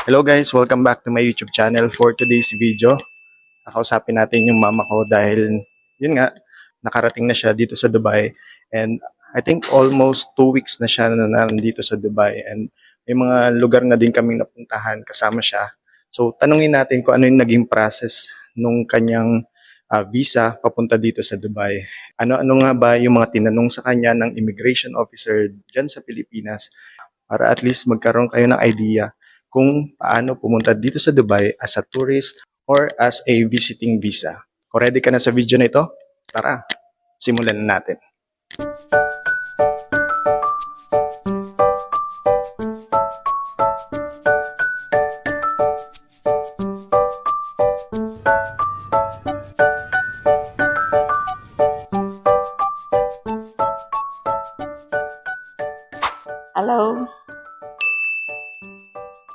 Hello guys, welcome back to my YouTube channel. For today's video, kakausapin natin yung mama ko dahil yun nga, nakarating na siya dito sa Dubai, and I think almost 2 weeks na siya na nandito sa Dubai, and may mga lugar na din kaming napuntahan kasama siya. So tanungin natin kung ano yung naging process nung kanyang visa papunta dito sa Dubai. Ano-ano nga ba yung mga tinanong sa kanya ng immigration officer dyan sa Pilipinas para at least magkaroon kayo ng idea kung paano pumunta dito sa Dubai as a tourist or as a visiting visa. Kung ready ka na sa video na ito, tara, simulan na natin. Hello.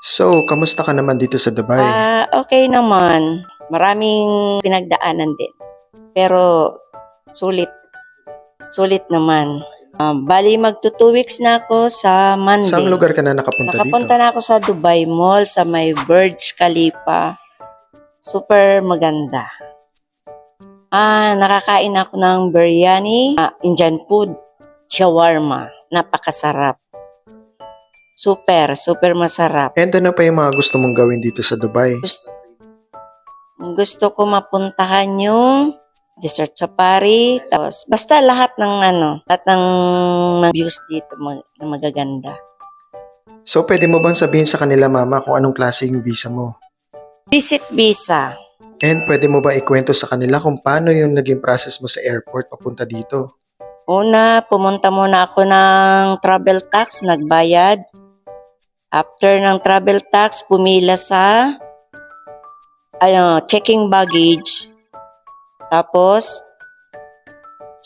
So, kamusta ka naman dito sa Dubai? Okay naman. Maraming pinagdaanan din. Pero sulit. Sulit naman. Bali magto 2 weeks na ako sa Monday. Saan lugar ka na nakapunta Nakapunta dito? na ako sa Dubai Mall sa may Burj Khalifa. Super maganda. Nakakain ako ng biryani, Indian food, shawarma. Napakasarap. Super masarap. And ano pa yung mga gusto mong gawin dito sa Dubai? Gusto ko mapuntahan yung desert safari. Tapos, basta lahat ng views dito na magaganda. So, pwede mo bang sabihin sa kanila, mama, kung anong klase yung visa mo? Visit visa. And pwede mo ba ikwento sa kanila kung paano yung naging process mo sa airport papunta dito? Una, pumunta muna ako ng travel tax, nagbayad. After ng travel tax, pumila sa checking baggage. Tapos,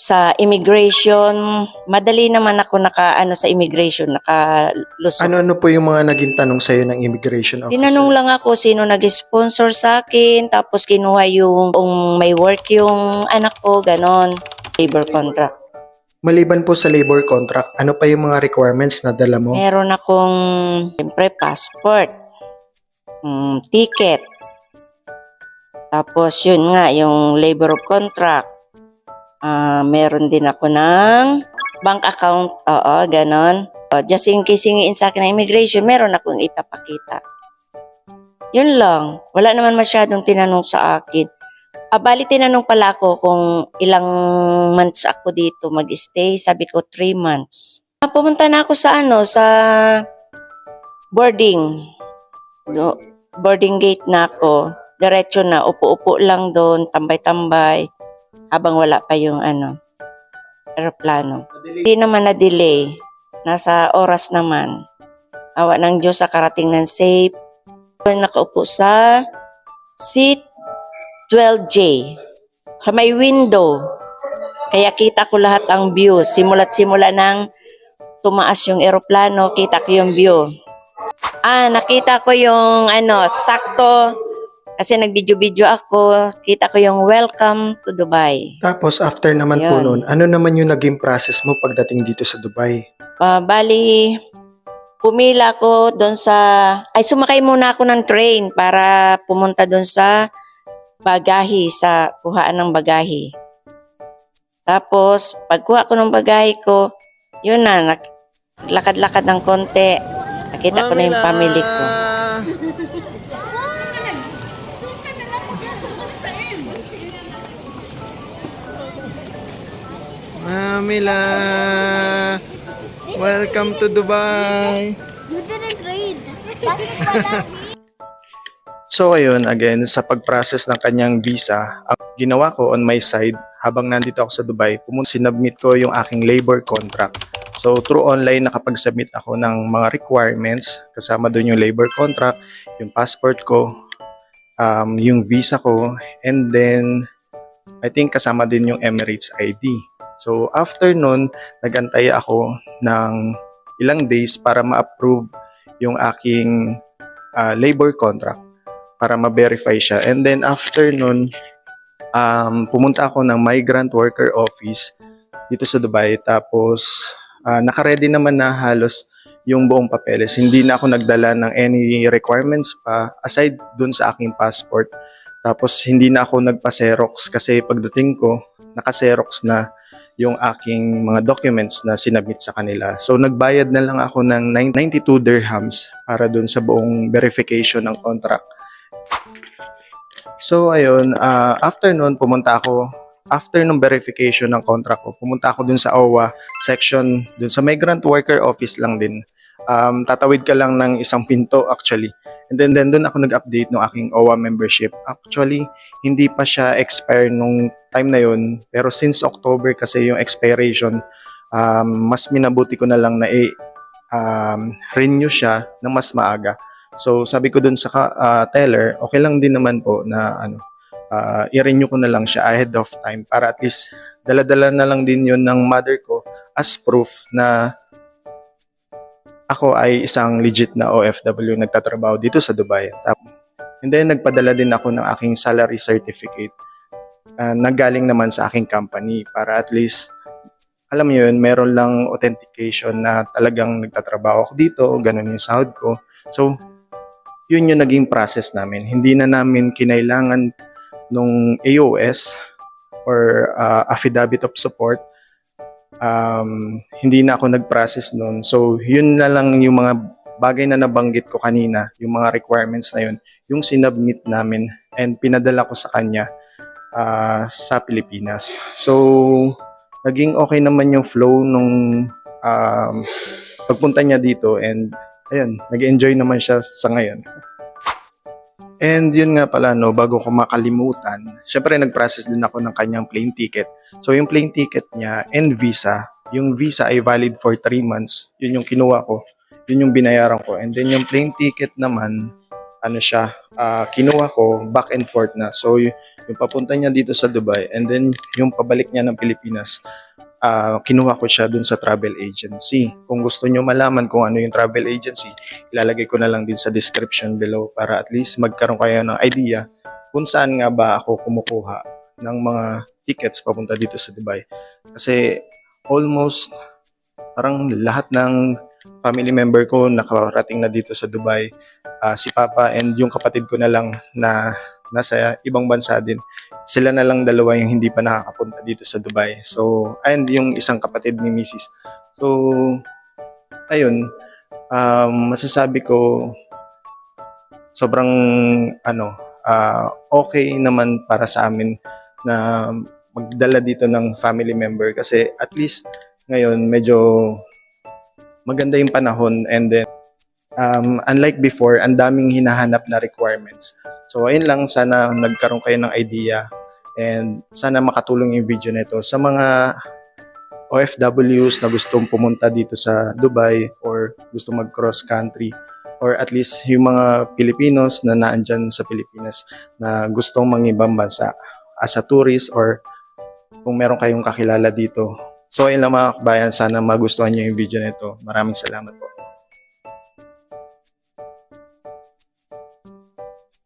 sa immigration, madali naman ako sa immigration, nakalusot. Ano po yung mga naging tanong sa'yo ng immigration officer? Tinanong lang ako sino nag-sponsor sa akin, tapos kinuha yung kung may work yung anak ko, ganon. Labor contract. Maliban po sa labor contract, ano pa yung mga requirements na dala mo? Meron akong, siyempre, passport, ticket. Tapos yun nga, yung labor of contract. Meron din ako ng bank account, ganon. Just in case hingiin sa akin ng immigration, meron akong ipapakita. Yun lang. Wala naman masyadong tinanong sa akin. Bali tinanong pala ako kung ilang months ako dito mag-stay. Sabi ko 3 months. Pumunta na ako sa boarding. Boarding gate na ako. Diretso na. Upo-upo lang doon. Tambay-tambay. Habang wala pa yung aeroplano. Hindi naman na-delay. Nasa oras naman. Awa ng Diyos sa karating ng safe. Nakaupo sa seat 12J. Sa may window. Kaya kita ko lahat ang view. Simula ng tumaas yung eroplano, kita ko yung view. Nakita ko yung sakto. Kasi nag-video-video ako. Kita ko yung welcome to Dubai. Tapos after naman po nun, ano naman yung naging process mo pagdating dito sa Dubai? Bali, pumila ko doon sumakay muna ako ng train para pumunta doon sa bagahe, sa kuhaan ng bagahe. Tapos, pagkuha ko ng bagahe ko, yun na, lakad-lakad ng konti. Nakita ko na yung family ko. Mamila! Welcome to Dubai! You didn't read. Bakit wala? So ayun, again, sa pag-process ng kanyang visa, ang ginawa ko on my side, habang nandito ako sa Dubai, sinubmit ko yung aking labor contract. So through online, nakapag-submit ako ng mga requirements, kasama doon yung labor contract, yung passport ko, yung visa ko, and then I think kasama din yung Emirates ID. So after nun, nagantay ako ng ilang days para ma-approve yung aking labor contract, para ma-verify siya. And then after nun, pumunta ako ng migrant worker office dito sa Dubai. Tapos naka-ready naman na halos yung buong papeles. Hindi na ako nagdala ng any requirements pa aside dun sa aking passport. Tapos hindi na ako nagpa-Xerox kasi pagdating ko, naka-Xerox na yung aking mga documents na sinabit sa kanila. So nagbayad na lang ako ng 92 dirhams para dun sa buong verification ng contract. So ayun, after nun pumunta ako, after nung verification ng contract ko, pumunta ako dun sa OWA section, dun sa migrant worker office lang din. Tatawid ka lang ng isang pinto actually. And then dun ako nag-update ng aking OWA membership. Actually, hindi pa siya expire nung time na yun. Pero since October kasi yung expiration, mas minabuti ko na lang na renew siya ng mas maaga. So sabi ko dun sa teller, okay lang din naman po na i-renew ko na lang siya ahead of time para at least dala-dala na lang din yun ng mother ko as proof na ako ay isang legit na OFW nagtatrabaho dito sa Dubai. And then nagpadala din ako ng aking salary certificate na galing naman sa aking company para at least alam mo yun, meron lang authentication na talagang nagtatrabaho ako dito, ganun yung sahod ko. So, yun yung naging process namin. Hindi na namin kinailangan nung AOS or affidavit of support. Hindi na ako nag-process nun. So, yun na lang yung mga bagay na nabanggit ko kanina, yung mga requirements na yun, yung sinubmit namin and pinadala ko sa kanya sa Pilipinas. So, naging okay naman yung flow nung pagpunta niya dito and ayun, nag-enjoy naman siya sa ngayon. And yun nga pala, no, bago ko makalimutan, syempre nag-process din ako ng kanyang plane ticket. So yung plane ticket niya and visa, yung visa ay valid for 3 months. Yun yung kinuha ko, yun yung binayaran ko. And then yung plane ticket naman, kinuha ko back and forth na. So yung papunta niya dito sa Dubai and then yung pabalik niya ng Pilipinas, kinuha ko siya dun sa travel agency. Kung gusto nyo malaman kung ano yung travel agency, ilalagay ko na lang din sa description below para at least magkaroon kayo ng idea kung saan nga ba ako kumukuha ng mga tickets papunta dito sa Dubai. Kasi almost parang lahat ng family member ko nakarating na dito sa Dubai. Si Papa and yung kapatid ko na lang na nasa ibang bansa din. Sila na lang dalawa yung hindi pa nakakapunta dito sa Dubai. So, and yung isang kapatid ni Mrs. So, ayun, masasabi ko sobrang okay naman para sa amin na magdala dito ng family member kasi at least ngayon medyo maganda yung panahon and then unlike before, ang daming hinahanap na requirements. So, ayun lang. Sana nagkaroon kayo ng idea and sana makatulong yung video nito sa mga OFWs na gustong pumunta dito sa Dubai or gusto mag-cross country or at least yung mga Pilipinos na naandyan sa Pilipinas na gustong mangibang bansa as a tourist or kung meron kayong kakilala dito. So, ayun lang mga kabayan. Sana magustuhan nyo yung video nito. Maraming salamat po.